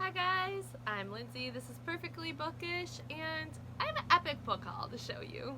Hi guys, I'm Lindsay, this is Perfectly Bookish, and I have an epic book haul to show you.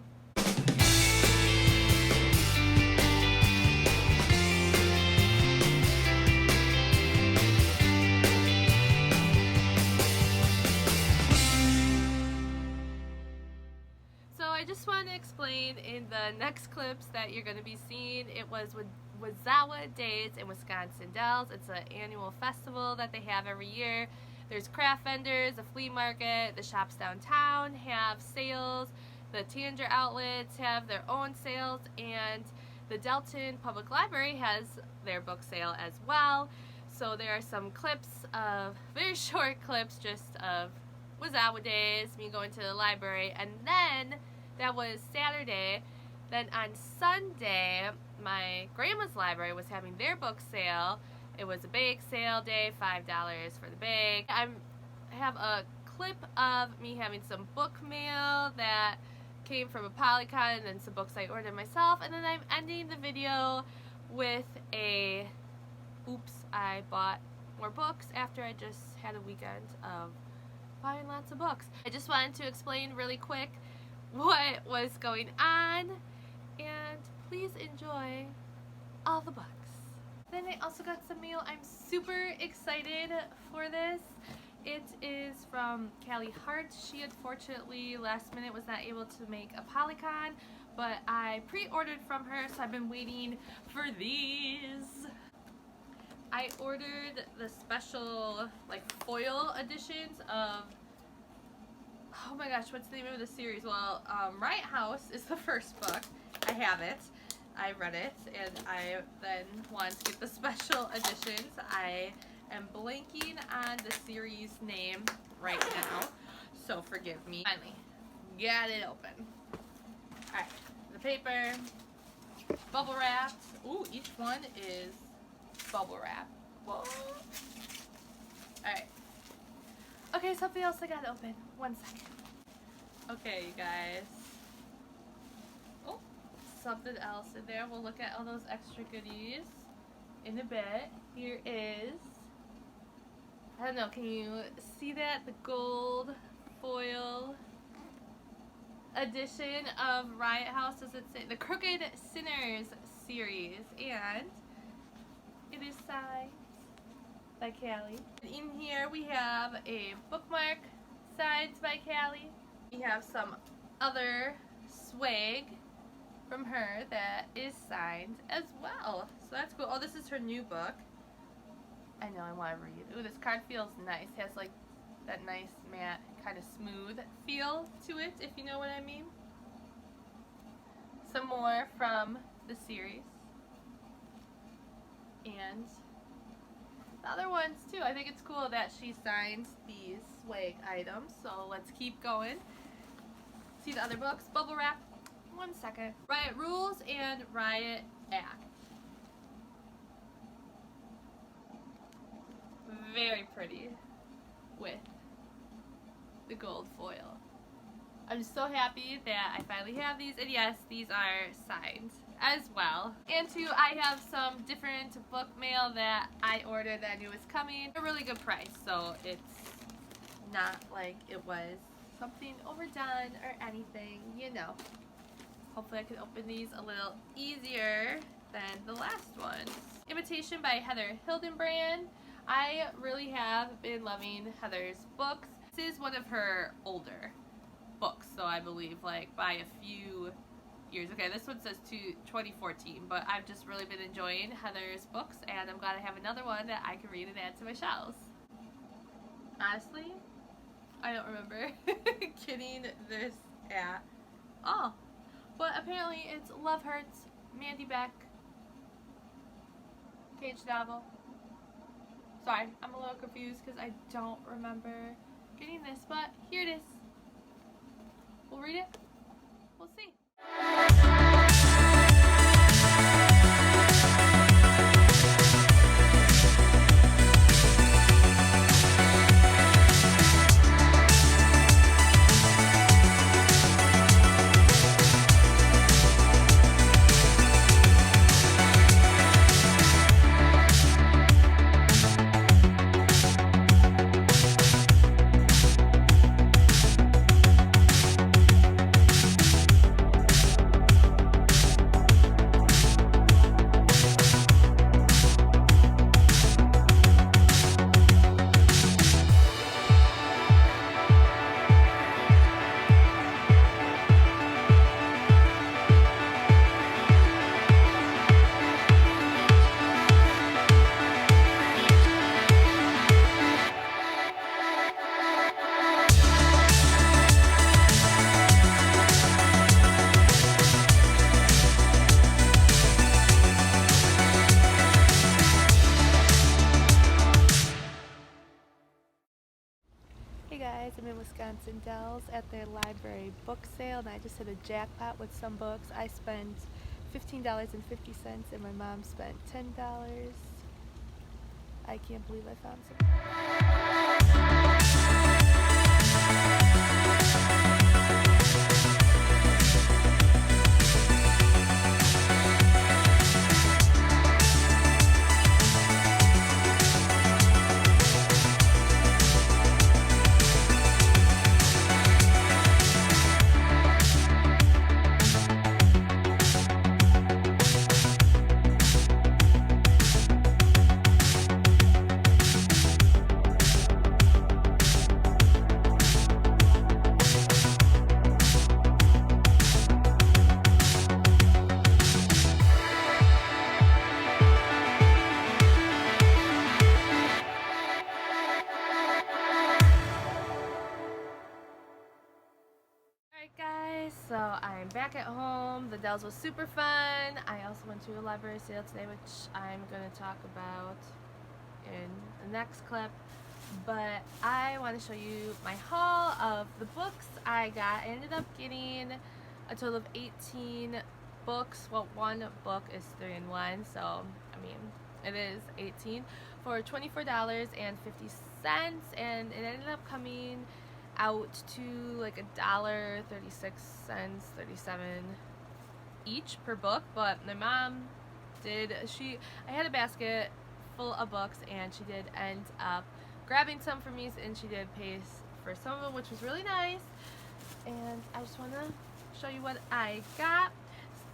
So I just want to explain in the next clips that you're going to be seeing, it was Wazawa Days in Wisconsin Dells. It's an annual festival that they have every year. There's craft vendors, a flea market, the shops downtown have sales, the Tanger outlets have their own sales, and the Delton Public Library has their book sale as well. So there are some clips of, very short clips just of Wazawa Days, me going to the library, and then that was Saturday. Then on Sunday, my grandma's library was having their book sale. It was a bake sale day, $5 for the bake. I have a clip of me having some book mail that came from a Polycon and then some books I ordered myself. And then I'm ending the video with a oops, I bought more books after I just had a weekend of buying lots of books. I just wanted to explain really quick what was going on, and please enjoy all the books. Then I also got some mail. I'm super excited for this. It is from Callie Hart. She unfortunately last minute was not able to make a Polycon, but I pre-ordered from her, so I've been waiting for these. I ordered the special like foil editions of, oh my gosh, what's the name of the series? Well, Riot House is the first book. I have it. I read it, and I then wanted to get the special editions. I am blanking on the series name right now, so forgive me. Finally, got it open. Alright, the paper, bubble wrapped. Ooh, each one is bubble wrap. Whoa. Alright. Okay, something else I gotta open. 1 second. Okay, you guys. Oh, something else in there. We'll look at all those extra goodies in a bit. Here is, I don't know, can you see that? The gold foil edition of Riot House. Does it say? The Crooked Sinners series. And it is signed by Callie. In here we have a bookmark signed by Callie. We have some other swag from her that is signed as well. So that's cool. Oh, this is her new book. I know, I want to read it. Ooh, this card feels nice. It has like that nice matte, kind of smooth feel to it, if you know what I mean. Some more from the series. And the other ones too. I think it's cool that she signs these swag items. So let's keep going. See the other books. Bubble wrap. 1 second. Riot Rules and Riot Act. Very pretty with the gold foil. I'm so happy that I finally have these, and yes, these are signed as well. And two, I have some different book mail that I ordered that I knew was coming. A really good price, so it's not like it was something overdone or anything, you know. Hopefully I can open these a little easier than the last one. Imitation by Heather Hildenbrand. I really have been loving Heather's books. This is one of her older books, so I believe like by a few years. Okay, this one says 2014, but I've just really been enjoying Heather's books, and I'm glad I have another one that I can read and add to my shelves. Honestly, I don't remember getting this at all, but apparently it's Love Hurts, Mandy Beck, page novel. Sorry, I'm a little confused because I don't remember getting this, but here it is. We'll read it. We'll see. guys, I'm in Wisconsin Dells at their library book sale, and I just hit a jackpot with some books. I spent $15.50 and my mom spent $10. I can't believe I found Alright guys, so I'm back at home. The Dells was super fun. I also went to a library sale today, which I'm going to talk about in the next clip. But I want to show you my haul of the books I got. I ended up getting a total of 18 books. Well, one book is 3-in-1, so I mean it is 18 for $24.50, and it ended up coming out to like $1.36, 37 each per book. But my mom did, I had a basket full of books, and she did end up grabbing some for me, and she did pay for some of them, which was really nice. And I just want to show you what I got.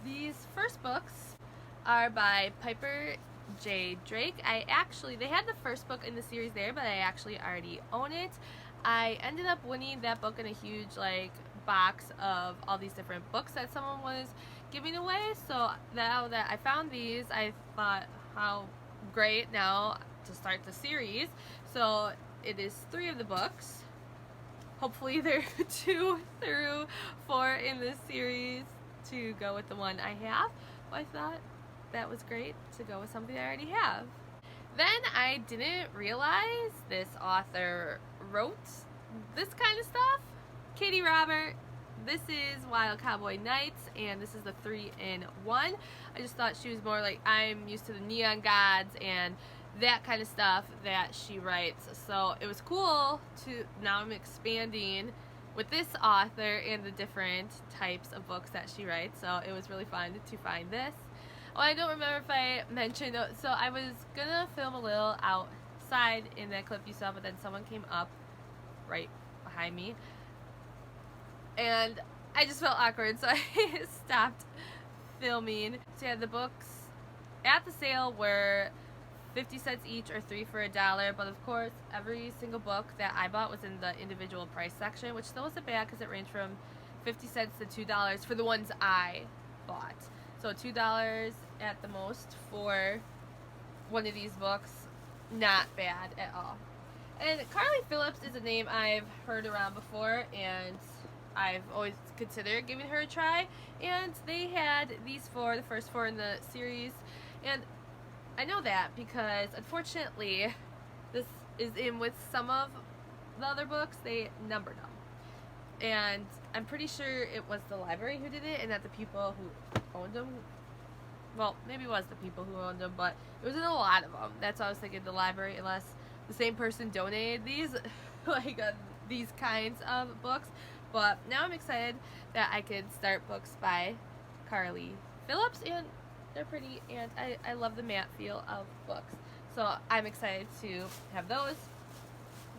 These first books are by Piper J. Drake. They had the first book in the series there, but I actually already own it. I ended up winning that book in a huge box of all these different books that someone was giving away. So now that I found these, I thought, how great now to start the series. So it is 3 of the books. Hopefully there are 2 through 4 in this series to go with the one I have. But I thought that was great to go with something I already have. Then I didn't realize this author wrote this kind of stuff. Katie Robert. This is Wild Cowboy Nights, and this is the 3-in-1. I just thought she was more like, I'm used to the Neon Gods and that kind of stuff that she writes. So it was cool to, now I'm expanding with this author and the different types of books that she writes. So it was really fun to find this. Oh, I don't remember if I mentioned, so I was gonna film a little outside in that clip you saw, but then someone came up right behind me, and I just felt awkward, so I stopped filming. So yeah, the books at the sale were 50 cents each, or 3 for $1, but of course every single book that I bought was in the individual price section, which still wasn't bad because it ranged from 50 cents to $2 for the ones I bought. So $2 at the most for one of these books, not bad at all. And Carly Phillips is a name I've heard around before, and I've always considered giving her a try. And they had these 4, the first 4 in the series, and I know that because unfortunately this is in with some of the other books. They numbered them, and I'm pretty sure it was the library who did it, and that the people who owned them, well, maybe it was the people who owned them, but it was in a lot of them. That's why I was thinking the library, unless the same person donated these, these kinds of books. But now I'm excited that I could start books by Carly Phillips, and they're pretty, and I love the matte feel of books. So I'm excited to have those.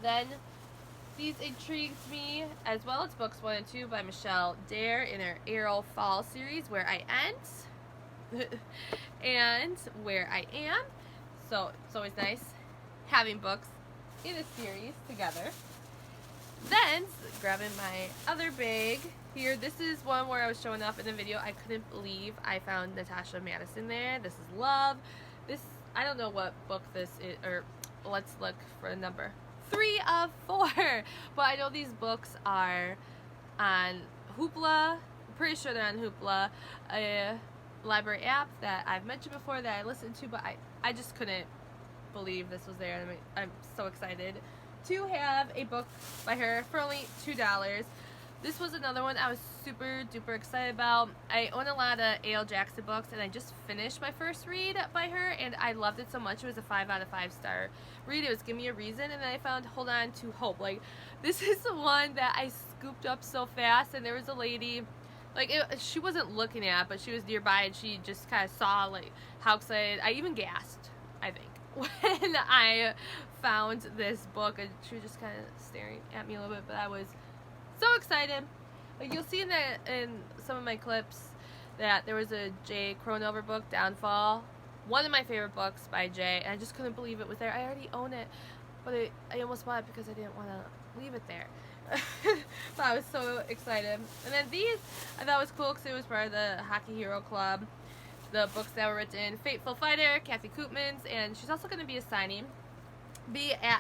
Then these intrigued me as well. It's books 1 and 2 by Michelle Dare in her Arrow Fall series, Where I End and Where I Am. So it's always nice having books in a series together. Then, grabbing my other bag here, this is one where I was showing off in the video. I couldn't believe I found Natasha Madison there. This is Love. This, I don't know what book this is, or let's look for a number. 3 of 4. But I know these books are on Hoopla. I'm pretty sure they're on Hoopla, a library app that I've mentioned before that I listened to, but I just couldn't believe this was there. I'm so excited to have a book by her for only $2. This was another one I was super duper excited about. I own a lot of A.L. Jackson books, and I just finished my first read by her, and I loved it so much. It was a 5 out of 5 star read. It was Give Me a Reason, and then I found Hold On to Hope. Like, this is the one that I scooped up so fast, and there was a lady, like, she wasn't looking at, but she was nearby, and she just kind of saw, like, how excited. I even gasped, I think, when I found this book, and she was just kind of staring at me a little bit, but I was so excited. Like, you'll see in some of my clips that there was a Jay Cronover book, Downfall, one of my favorite books by Jay, and I just couldn't believe it was there. I already own it, but I almost bought it because I didn't want to leave it there. But I was so excited. And then these I thought was cool because it was part of the Hockey Hero Club. The books that were written: Fateful Fighter, Kathy Koopmans, and she's also going to be at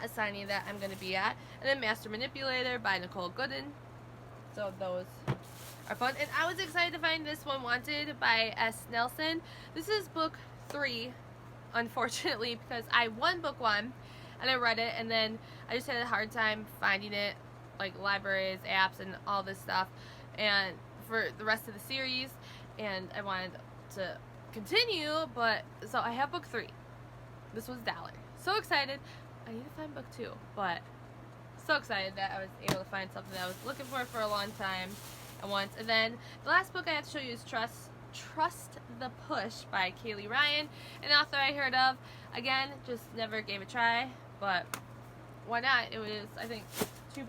a signing that I'm going to be at. And then Master Manipulator by Nicole Gooden. So those are fun. And I was excited to find this one, Wanted by S. Nelson. This is book 3, unfortunately, because I won book 1 and I read it, and then I just had a hard time finding it, like libraries, apps, and all this stuff, and for the rest of the series, and I wanted to continue, but so I have book 3. This was $1. So excited. I need to find book 2, but so excited that I was able to find something that I was looking for a long time at once. And then the last book I have to show you is Trust the Push by Kaylee Ryan, an author I heard of. Again, just never gave it a try, but why not? It was, I think, $2.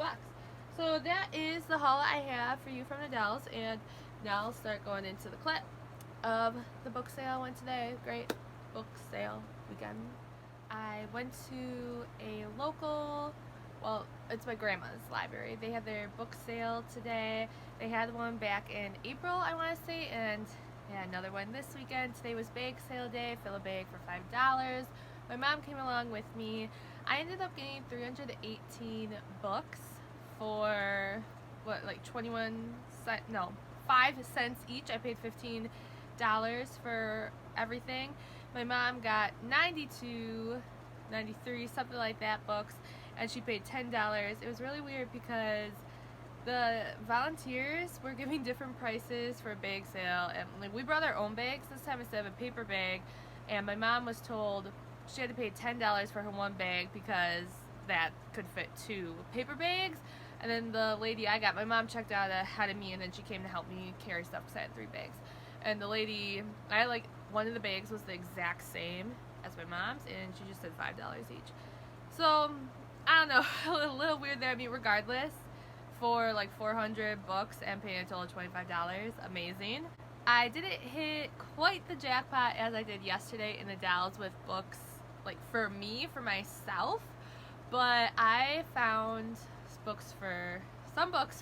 So that is the haul I have for you from the Dells, and now I'll start going into the clip of the book sale I went today. Great book sale weekend. I went to a local, well, it's my grandma's library. They had their book sale today. They had one back in April, I want to say, and yeah, another one this weekend. Today was bake sale day. Fill a bag for $5. My mom came along with me. I ended up getting 318 books for what, like 5 cents each. I paid $15 for everything. My mom got 92, 93, something like that books, and she paid $10. It was really weird because the volunteers were giving different prices for a bag sale, and like, we brought our own bags this time instead of a paper bag, and my mom was told she had to pay $10 for her one bag because that could fit 2 paper bags. And then the lady I got, my mom checked out ahead of me, and then she came to help me carry stuff because I had 3 bags. And the lady, I had, like, one of the bags was the exact same as my mom's, and she just said $5 each. So, I don't know, a little weird there. I mean, regardless, for like 400 books and paying a total of $25, amazing. I didn't hit quite the jackpot as I did yesterday in the Dells with books, like for me, for myself, but I found some books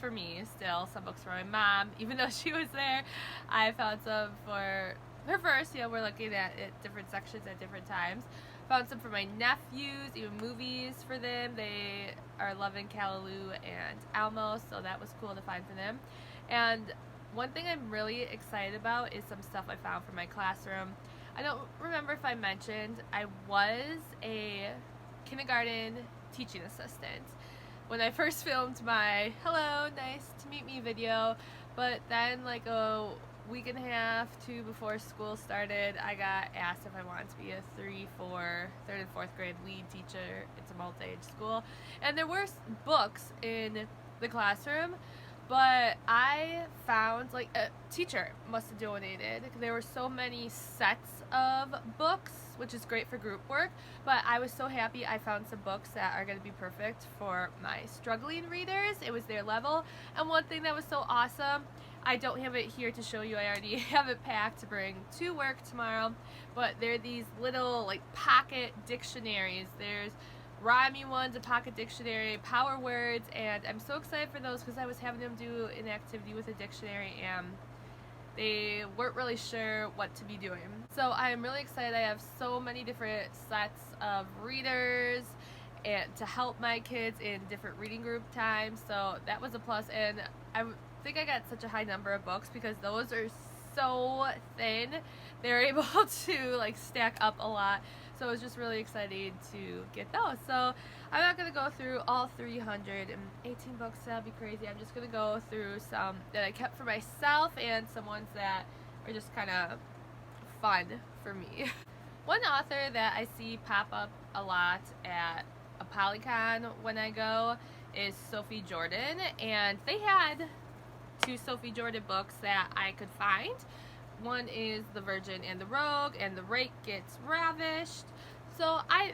for me still, some books for my mom, even though she was there. I found some for her first, we're looking at different sections at different times. Found some for my nephews, even movies for them. They are loving Callaloo and Elmo, so that was cool to find for them. And one thing I'm really excited about is some stuff I found for my classroom. I don't remember if I mentioned, I was a kindergarten teaching assistant when I first filmed my hello, nice to meet me video, but then like a week and a half, 2 before school started, I got asked if I wanted to be a 3rd and 4th grade lead teacher. It's a multi-age school, and there were books in the classroom, but I found like a teacher must have donated. There were so many sets of books, which is great for group work, but I was so happy I found some books that are going to be perfect for my struggling readers. It was their level. And one thing that was so awesome, I don't have it here to show you, I already have it packed to bring to work tomorrow, but they're these little like pocket dictionaries. There's rhyming ones, a pocket dictionary, power words, and I'm so excited for those because I was having them do an activity with a dictionary and they weren't really sure what to be doing. So I'm really excited. I have so many different sets of readers and to help my kids in different reading group times, so that was a plus. And I think I got such a high number of books because those are so thin. They're able to like stack up a lot. So it was just really exciting to get those. So I'm not going to go through all 318 books. That'd be crazy. I'm just going to go through some that I kept for myself and some ones that are just kind of fun for me. One author that I see pop up a lot at a Polycon when I go is Sophie Jordan, and they had 2 Sophie Jordan books that I could find. One is The Virgin and the Rogue, and The Rake Gets Ravished. So I'm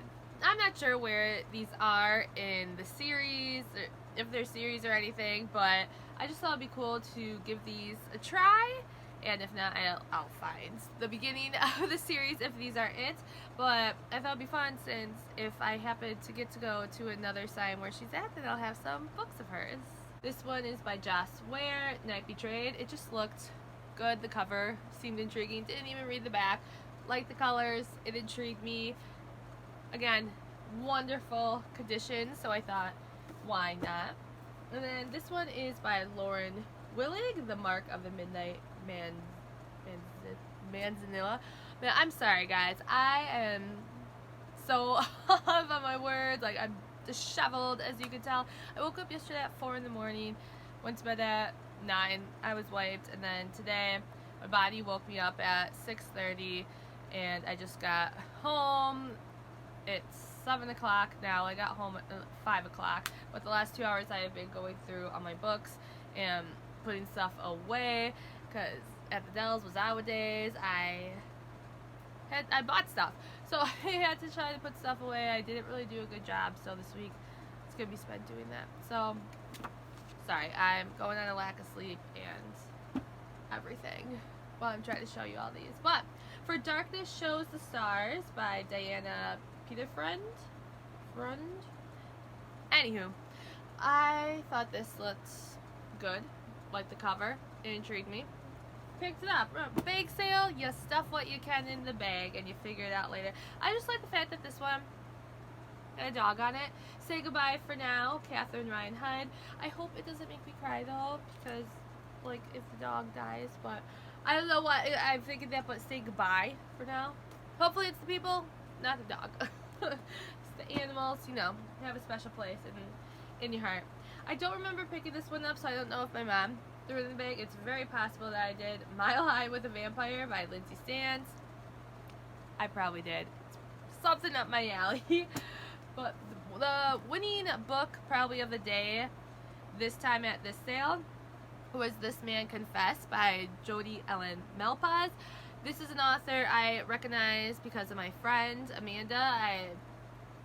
not sure where these are in the series, or if they're series or anything, but I just thought it'd be cool to give these a try. And if not, I'll find the beginning of the series if these are it. But I thought it'd be fun, since if I happen to get to go to another sign where she's at, then I'll have some books of hers. This one is by Joss Ware, Night Betrayed. It just looked good. The cover seemed intriguing. Didn't even read the back. Liked the colors. It intrigued me. Again, wonderful condition, so I thought, why not? And then this one is by Lauren Willig, The Mark of the Midnight Manzanilla. Man, I'm sorry, guys. I am so off on my words. Like, I'm disheveled, as you can tell. I woke up yesterday at 4 in the morning, went to bed at 9. I was wiped, and then today my body woke me up at 6:30, and I just got home. It's 7 o'clock now. I got home at 5 o'clock, but the last 2 hours I have been going through all my books and putting stuff away, because at the Dells was our days. I bought stuff, so I had to try to put stuff away. I didn't really do a good job, so this week it's gonna be spent doing that. So sorry, I'm going on a lack of sleep and everything while I'm trying to show you all these. But for Darkness Shows the Stars by Diana Peterfriend. Anywho, I thought this looked good, like the cover. It intrigued me. Picked it up. Bake sale, you stuff what you can in the bag and you figure it out later. I just like the fact that this one had a dog on it. Say Goodbye for Now, Catherine Ryan Hyde. I hope it doesn't make me cry though, because like if the dog dies, but I don't know what I'm thinking that, but say goodbye for now. Hopefully it's the people, not the dog. It's the animals, you know, have a special place in your heart. I don't remember picking this one up, so I don't know if my mom threw it in the bag. It's very possible that I did. Mile High with a Vampire by Lindsay Stans. I probably did. It's something up my alley. But the winning book probably of the day this time at this sale was This Man Confessed by Jodi Ellen Melpaz. This is an author I recognize because of my friend Amanda. I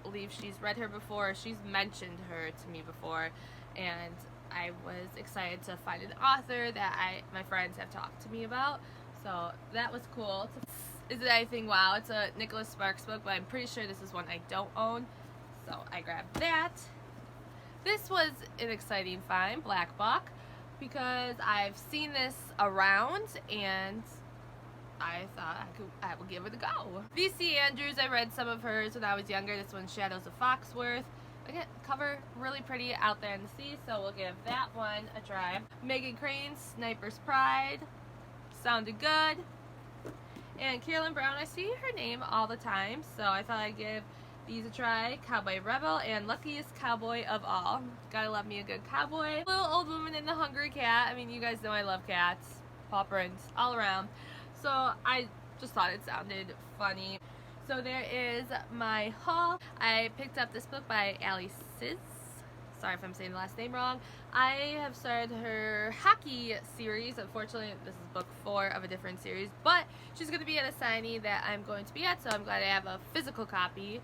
believe she's read her before. She's mentioned her to me before, and I was excited to find an author that my friends have talked to me about. So that was cool. Is it anything wow? It's a Nicholas Sparks book, but I'm pretty sure this is one I don't own. So I grabbed that. This was an exciting find, Black Buck, because I've seen this around and I thought I would give it a go. V.C. Andrews, I read some of hers when I was younger. This one's Shadows of Foxworth. Again, cover really pretty, Out There in the Sea, so we'll give that one a try. Megan Crane's Sniper's Pride. Sounded good. And Carolyn Brown, I see her name all the time, so I thought I'd give these a try. Cowboy Rebel and Luckiest Cowboy of All. Gotta love me a good cowboy. Little Old Woman and the Hungry Cat. I mean, you guys know I love cats. Paw prints all around. So I just thought it sounded funny. So there is my haul. I picked up this book by Ali Siz. Sorry if I'm saying the last name wrong. I have started her hockey series. Unfortunately, this is book 4 of a different series, but she's going to be at a signing that I'm going to be at, so I'm glad I have a physical copy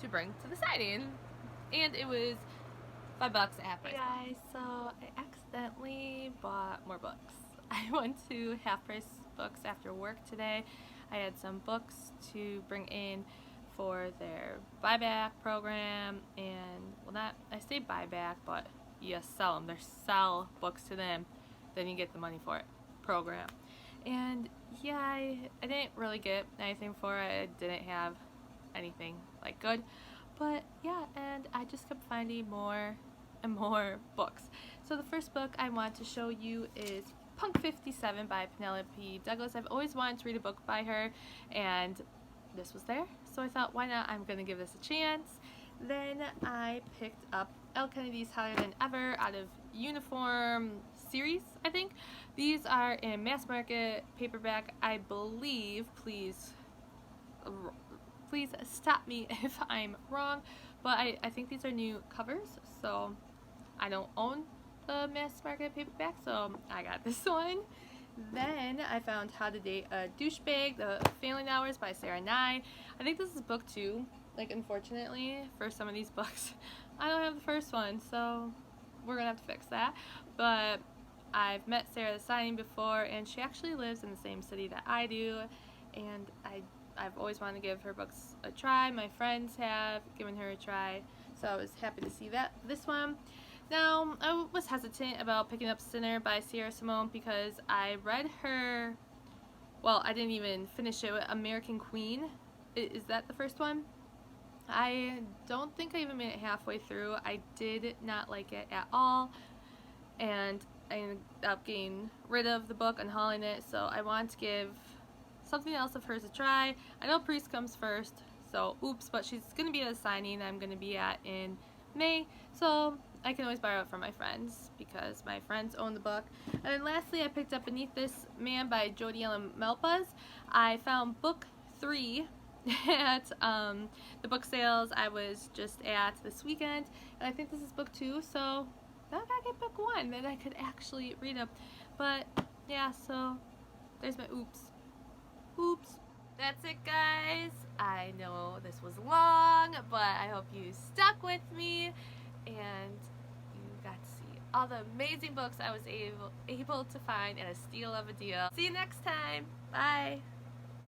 to bring to the signing. And it was $5 at half price. Hey guys, so I accidentally bought more books. I went to Half Price Books after work today. I had some books to bring in for their buyback program, and well, not, I say buyback, but you sell them. They sell books to them, then you get the money for it program. And yeah, I didn't really get anything for it. I didn't have anything like good, but yeah, and I just kept finding more and more books. So the first book I want to show you is Punk 57 by Penelope Douglas. I've always wanted to read a book by her, and this was there, so I thought, why not? I'm gonna give this a chance. Then I picked up Elle Kennedy's Hotter Than Ever out of Uniform series, I think. These are in mass market paperback, I believe. Please stop me if I'm wrong, but I think these are new covers, so I don't own the mass market paperback, so I got this one. Then I found How to Date a Douchebag, The Failing Hours by Sarah Nye. I think this is book 2. Like, unfortunately, for some of these books, I don't have the first one, so we're gonna have to fix that. But I've met Sarah at the signing before, and she actually lives in the same city that I do, and I've always wanted to give her books a try. My friends have given her a try, so I was happy to see this one. Now, I was hesitant about picking up Sinner by Sierra Simone because I read her, well, I didn't even finish it, American Queen. Is that the first one? I don't think I even made it halfway through. I did not like it at all, and I ended up getting rid of the book and hauling it, so I want to give something else of hers a try. I know Priest comes first, so oops, but she's going to be at a signing I'm going to be at in May, so I can always borrow it from my friends because my friends own the book. And then lastly, I picked up Beneath This Man by Jodi Ellen Melpaz. I found book 3 at the book sales I was just at this weekend, and I think this is book 2, so now I gotta get book 1 that I could actually read them. But yeah, so there's my oops. That's it, guys. I know this was long, but I hope you stuck with me and you got to see all the amazing books I was able to find at a steal of a deal. See you next time. Bye.